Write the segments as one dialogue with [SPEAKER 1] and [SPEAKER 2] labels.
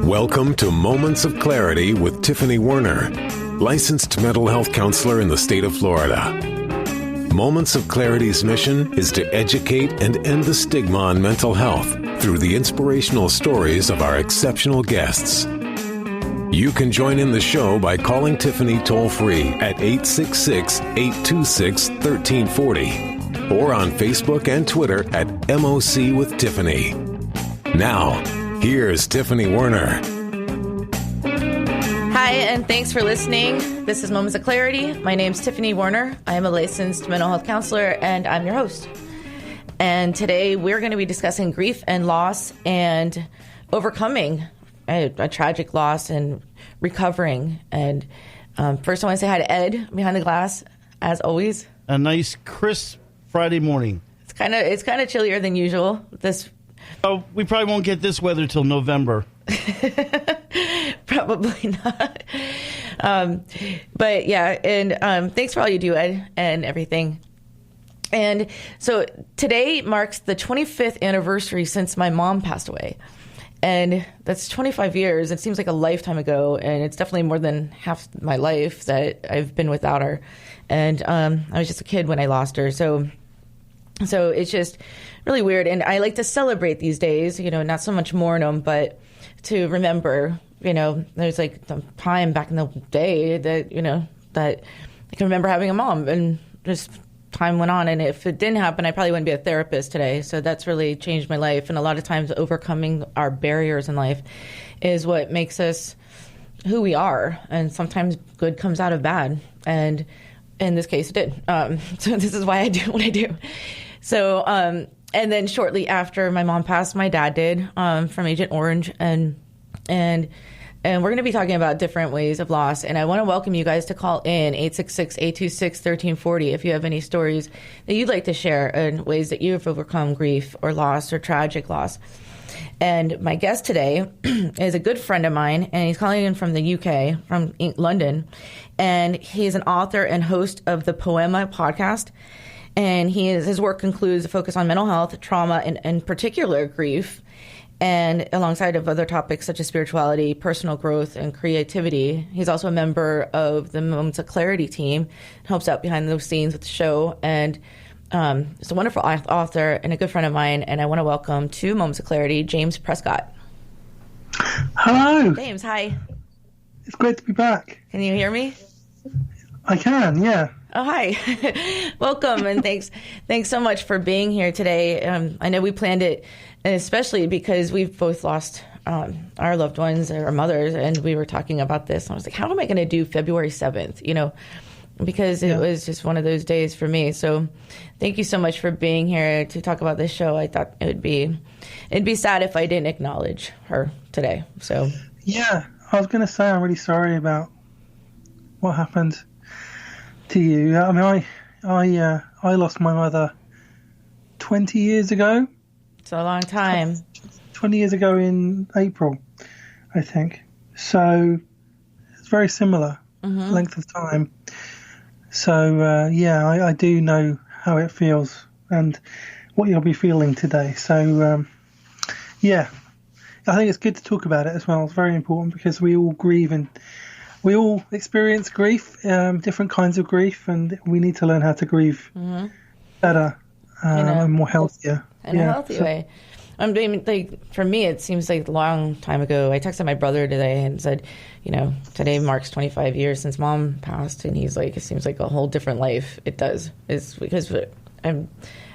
[SPEAKER 1] Welcome to Moments of Clarity with Tiffany Werner, licensed mental health counselor in the state of Florida. Moments of Clarity's mission is to educate and end the stigma on mental health through the inspirational stories of our exceptional guests. You can join in the show by calling Tiffany toll-free at 866-826-1340 or on Facebook and Twitter at MOC with Tiffany. Now, here's Tiffany Werner.
[SPEAKER 2] Hi, and thanks for listening. This is Moments of Clarity. My name's Tiffany Werner. I am a licensed mental health counselor, and I'm your host. And today we're going to be discussing grief and loss and overcoming a tragic loss and
[SPEAKER 3] recovering. And first I want to say hi to Ed behind the glass, as always.
[SPEAKER 4] A nice, crisp Friday morning.
[SPEAKER 3] It's kind of chillier than usual.
[SPEAKER 4] We probably won't get this weather till November.
[SPEAKER 3] Probably not. But yeah, and thanks for all you do, Ed, and everything. And so today marks the 25th anniversary since my mom passed away. And that's 25 years. It seems like a lifetime ago, and it's definitely more than half my life that I've been without her. And I was just a kid when I lost her. So it's just really weird. And I like to celebrate these days, not so much mourn them, but to remember, there's like the time back in the day that, that I can remember having a mom, and just time went on. And if it didn't happen, I probably wouldn't be a therapist today. So that's really changed my life. And a lot of times overcoming our barriers in life is what makes us who we are. And sometimes good comes out of bad. And in this case, it did. So this is why I do what I do. So, and then shortly after my mom passed, my dad did, from Agent Orange. And we're going to be talking about different ways of loss. And I want to welcome you guys to call in 866-826-1340 if you have any stories that you'd like to share and ways that you've overcome grief or loss or tragic loss. And my guest today is a good friend of mine, and he's calling in from the UK, from London. And he's an author and host of the Poema podcast. And his work includes a focus on mental health, trauma, and in particular grief, and alongside of other topics such as spirituality, personal growth, and creativity. He's also a member of the Moments of Clarity team, helps out behind those scenes with the show, and is a wonderful author and a good friend of mine. And I want to welcome to Moments of Clarity, James Prescott.
[SPEAKER 5] Hello.
[SPEAKER 3] James, hi.
[SPEAKER 5] It's great to be back.
[SPEAKER 3] Can you hear me?
[SPEAKER 5] I can, yeah.
[SPEAKER 3] Oh, hi. Welcome, and thanks so much for being here today. I know we planned it, especially because we've both lost our loved ones, our mothers, and we were talking about this. And I was like, how am I going to do February 7th? Because it was just one of those days for me. So thank you so much for being here to talk about this show. I thought it'd be sad if I didn't acknowledge her today. So
[SPEAKER 5] yeah, I was going to say I'm really sorry about what happened to you. I mean, I lost my mother 20 years ago.
[SPEAKER 3] It's a long time. 20
[SPEAKER 5] years ago in April, I think. So it's very similar length of time. So I do know how it feels and what you'll be feeling today. So I think it's good to talk about it as well. It's very important because we all grieve and we all experience grief, different kinds of grief, and we need to learn how to grieve better and more healthier.
[SPEAKER 3] In a healthy way. I mean, for me, it seems like a long time ago. I texted my brother today and said, today marks 25 years since Mom passed, and he's like, it seems like a whole different life. It does. It's because I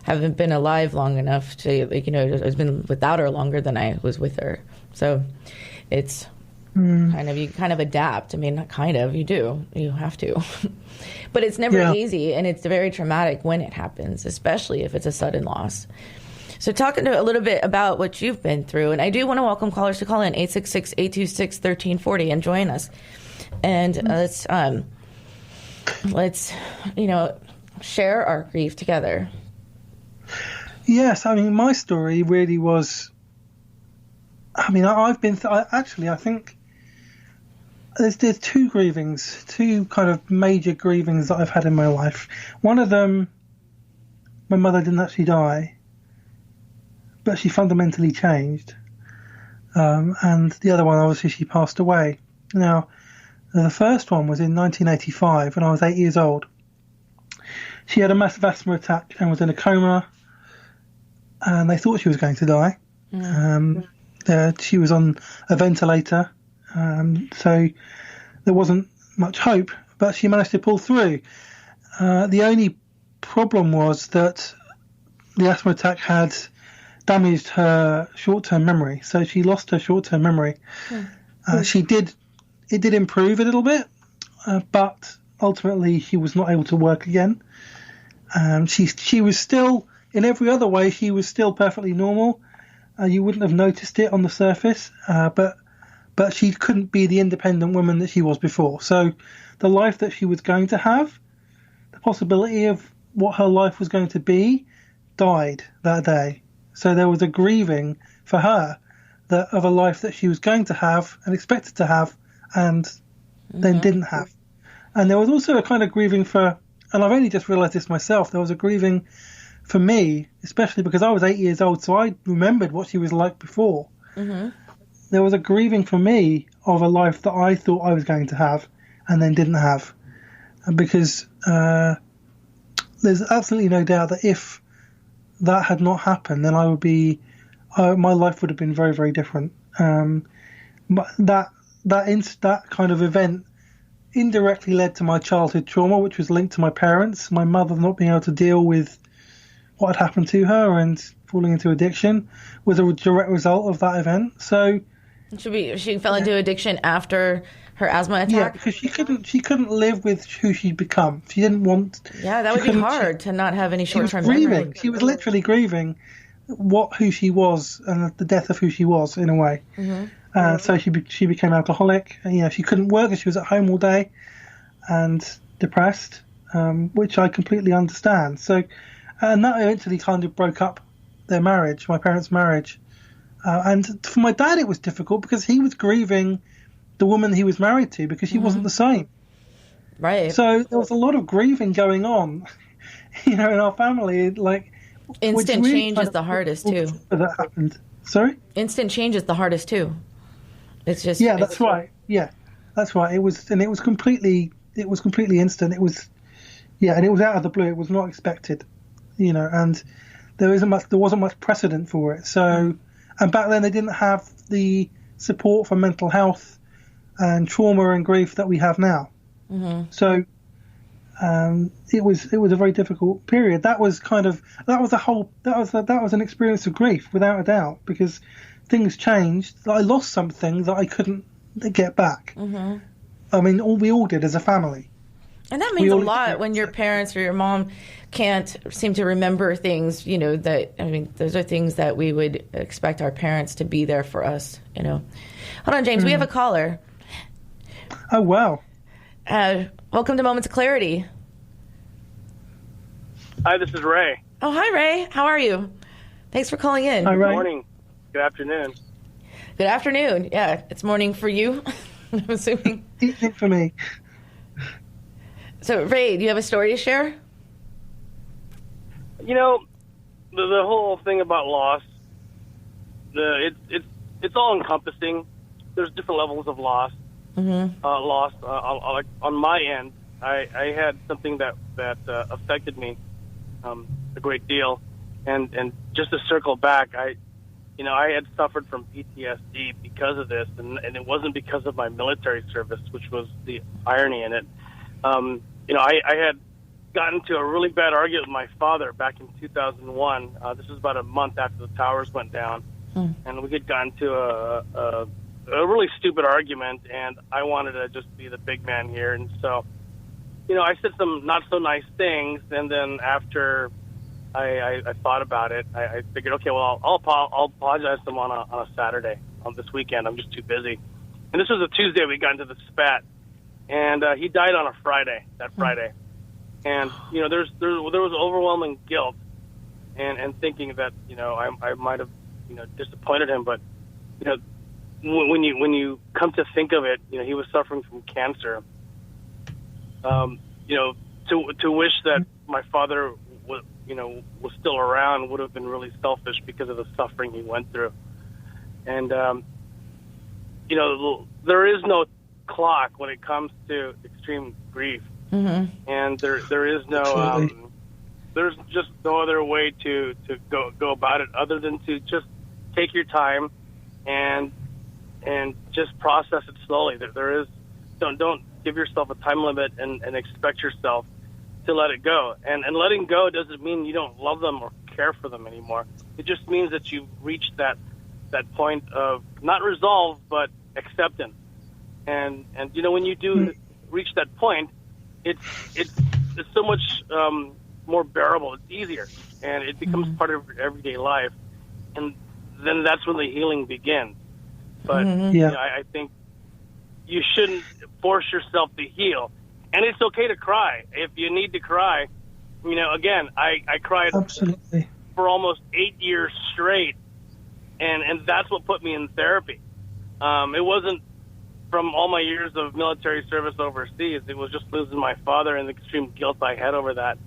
[SPEAKER 3] haven't been alive long enough to, I've been without her longer than I was with her. So it's you kind of adapt. I mean, not kind of, you do. You have to. But it's never easy, and it's very traumatic when it happens, especially if it's a sudden loss. So talking a little bit about what you've been through, and I do want to welcome callers to call in 866-826-1340 and join us. And let's share our grief together.
[SPEAKER 5] Yes, I mean, my story really was, I've been, I think there's two grievings, two kind of major grievings that I've had in my life. One of them, my mother didn't actually die, but she fundamentally changed. and the other one, obviously, she passed away. Now, the first one was in 1985 when I was 8 years old. She had a massive asthma attack and was in a coma, and they thought she was going to die. She was on a ventilator, so there wasn't much hope, but she managed to pull through. The only problem was that the asthma attack had damaged her short-term memory, so she lost her short-term memory. It did improve a little bit, but ultimately she was not able to work again. She was still, in every other way, she was still perfectly normal. You wouldn't have noticed it on the surface, but she couldn't be the independent woman that she was before. So the life that she was going to have, the possibility of what her life was going to be, died that day. So there was a grieving for her of a life that she was going to have and expected to have and then didn't have. And there was also a kind of grieving for, and I've only just realised this myself, there was a grieving for me, especially because I was 8 years old, so I remembered what she was like before. There was a grieving for me of a life that I thought I was going to have and then didn't have. Because there's absolutely no doubt that if that had not happened, then my life would have been very, very different. But that kind of event indirectly led to my childhood trauma, which was linked to my parents, my mother not being able to deal with what had happened to her and falling into addiction was a direct result of that event. So
[SPEAKER 2] she fell into addiction after her asthma attack?
[SPEAKER 5] Yeah, because she couldn't live with who she'd become. She didn't want.
[SPEAKER 2] Yeah, that would be hard to not have any short-term
[SPEAKER 5] memory.
[SPEAKER 2] memory.
[SPEAKER 5] She was literally grieving who she was and the death of who she was in a way. So she became alcoholic. And, she couldn't work because she was at home all day and depressed, which I completely understand. So, and that eventually kind of broke up their marriage, my parents' marriage. And for my dad, it was difficult because he was grieving the woman he was married to because she wasn't the same.
[SPEAKER 2] Right.
[SPEAKER 5] So there was a lot of grieving going on, in our family. Like
[SPEAKER 2] instant change is the hardest too.
[SPEAKER 5] That happened. Sorry.
[SPEAKER 2] Instant change is the hardest too. It's just
[SPEAKER 5] that's right. Yeah, that's right. It was completely instant. It was and it was out of the blue. It was not expected, and there wasn't much precedent for it. So, and back then they didn't have the support for mental health and trauma and grief that we have now. So it was a very difficult period. That was an experience of grief without a doubt, because things changed. I lost something that I couldn't get back. I mean, we all did as a family.
[SPEAKER 2] And that means a lot when your parents or your mom can't seem to remember things, those are things that we would expect our parents to be there for us, Hold on, James, we have a caller.
[SPEAKER 5] Oh, wow.
[SPEAKER 2] Welcome to Moments of Clarity.
[SPEAKER 6] Hi, this is Ray.
[SPEAKER 2] Oh, hi, Ray. How are you? Thanks for calling in.
[SPEAKER 5] Hi, Ray.
[SPEAKER 6] Good morning. Good afternoon.
[SPEAKER 2] Good afternoon. Yeah, it's morning for you, I'm assuming.
[SPEAKER 5] Evening for me.
[SPEAKER 2] So, Ray, do you have a story to share?
[SPEAKER 6] The whole thing about loss, it's all encompassing. There's different levels of loss. Loss. On my end, I had something that affected me a great deal, and just to circle back, I had suffered from PTSD because of this, and it wasn't because of my military service, which was the irony in it. I had gotten into a really bad argument with my father back in 2001. This was about a month after the towers went down, and we had gotten into a really stupid argument, and I wanted to just be the big man here. And so, I said some not so nice things, and then after I thought about it, I figured, okay, well, I'll apologize to him on a Saturday. On this weekend, I'm just too busy. And this was a Tuesday we got into the spat, and he died on a Friday, that Friday. And, there was overwhelming guilt and thinking that, I might have, disappointed him. But, when you come to think of it, he was suffering from cancer. To wish that my father was still around would have been really selfish because of the suffering he went through. And there is no clock when it comes to extreme grief, and there is no there's just no other way to go about it other than to just take your time and just process it slowly. There is don't give yourself a time limit and expect yourself to let it go. And letting go doesn't mean you don't love them or care for them anymore. It just means that you've reached that point of not resolve but acceptance. And when you do reach that point, it's so much more bearable. It's easier, and it becomes part of your everyday life. And then that's when the healing begins. But I think you shouldn't force yourself to heal. And it's okay to cry. If you need to cry, again, I cried
[SPEAKER 5] Absolutely.
[SPEAKER 6] for almost 8 years straight, and that's what put me in therapy. It wasn't from all my years of military service overseas. It was just losing my father and the extreme guilt I had over that.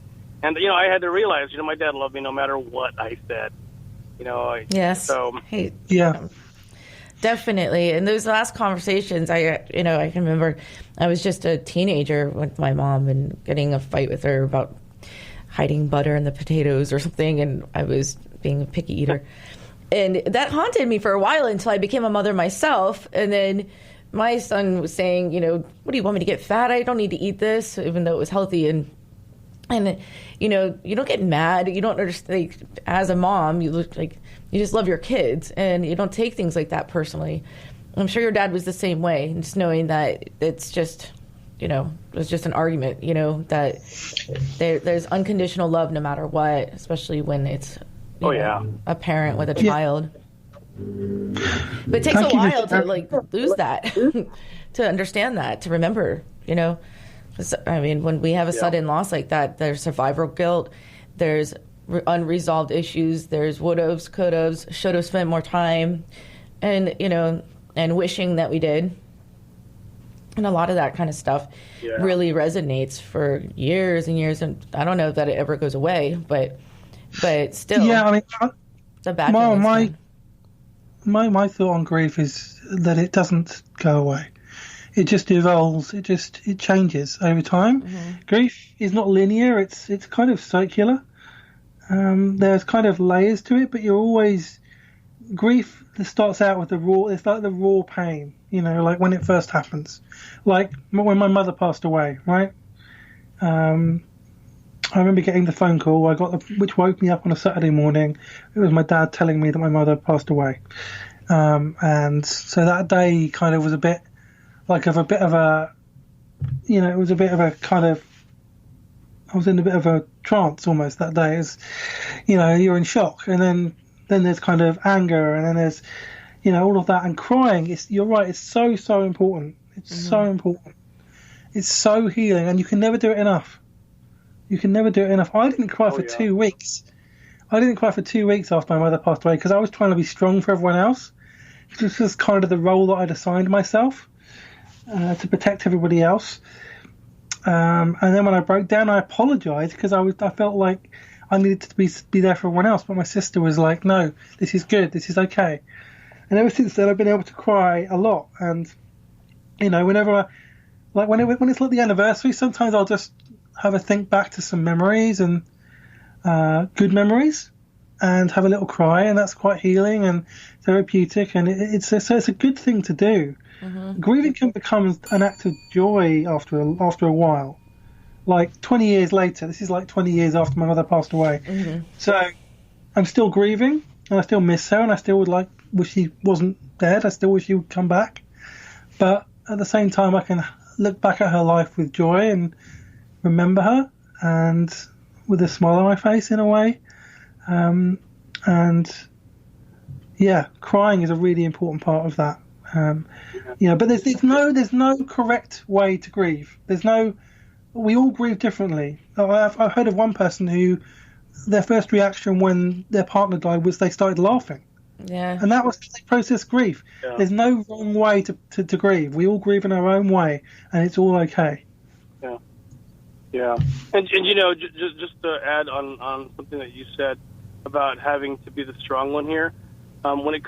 [SPEAKER 6] And, I had to realize, my dad loved me no matter what I said.
[SPEAKER 3] Yes.
[SPEAKER 6] So,
[SPEAKER 3] hey,
[SPEAKER 5] Yeah.
[SPEAKER 3] definitely. And those last conversations, I can remember I was just a teenager with my mom and getting a fight with her about hiding butter in the potatoes or something. And I was being a picky eater. And that haunted me for a while until I became a mother myself. And then my son was saying, what do you want me to get fat? I don't need to eat this, even though it was healthy. And you don't get mad. You don't understand. As a mom, you look like you just love your kids, and you don't take things like that personally. I'm sure your dad was the same way, just knowing that it's just, it was just an argument, that there's unconditional love no matter what, especially when it's a parent with a child. But it takes a while to lose that, to understand that, to remember, when we have a sudden loss like that, there's survival guilt, there's unresolved issues, there's would-haves, could-haves, should have spent more time, and wishing that we did. And a lot of that kind of stuff really resonates for years and years, and I don't know that it ever goes away, but still, it's a bad feeling.
[SPEAKER 5] My thought on grief is that it doesn't go away. It just evolves. It changes over time. Grief is not linear. It's kind of circular. There's kind of layers to it, but you're always grief that starts out with the raw. It's like the raw pain, like when it first happens, like when my mother passed away. Right. I remember getting the phone call which woke me up on a Saturday morning. It was my dad telling me that my mother passed away, and so that day kind of was a bit. It was a bit of a kind of, I was in a bit of a trance almost that day. You're in shock, and then there's kind of anger, and then there's, all of that, and crying. You're right. It's so, so important. It's so important. It's so healing, and you can never do it enough. I didn't cry for 2 weeks. I didn't cry for 2 weeks after my mother passed away because I was trying to be strong for everyone else. This was kind of the role that I'd assigned myself. To protect everybody else, and then when I broke down, I apologized because I felt like I needed to be there for everyone else. But my sister was like, "No, this is good. This is okay." And ever since then, I've been able to cry a lot. And whenever, when it's like the anniversary, sometimes I'll just have a think back to some memories and good memories, and have a little cry, and that's quite healing and therapeutic. And it's a good thing to do. Grieving can become an act of joy after a while. Like 20 years later, this is like 20 years after my mother passed away. So I'm still grieving, and I still miss her, and I still would wish she wasn't dead. I still wish she would come back. But at the same time, I can look back at her life with joy and remember her, and with a smile on my face in a way. And crying is a really important part of that. But there's no correct way to grieve. We all grieve differently. I've heard of one person who their first reaction when their partner died was they started laughing.
[SPEAKER 3] Yeah. And
[SPEAKER 5] that was how they process grief. Yeah. There's no wrong way to grieve. We all grieve in our own way, and it's all okay.
[SPEAKER 6] Yeah. Yeah. And just to add on something that you said about having to be the strong one here, when it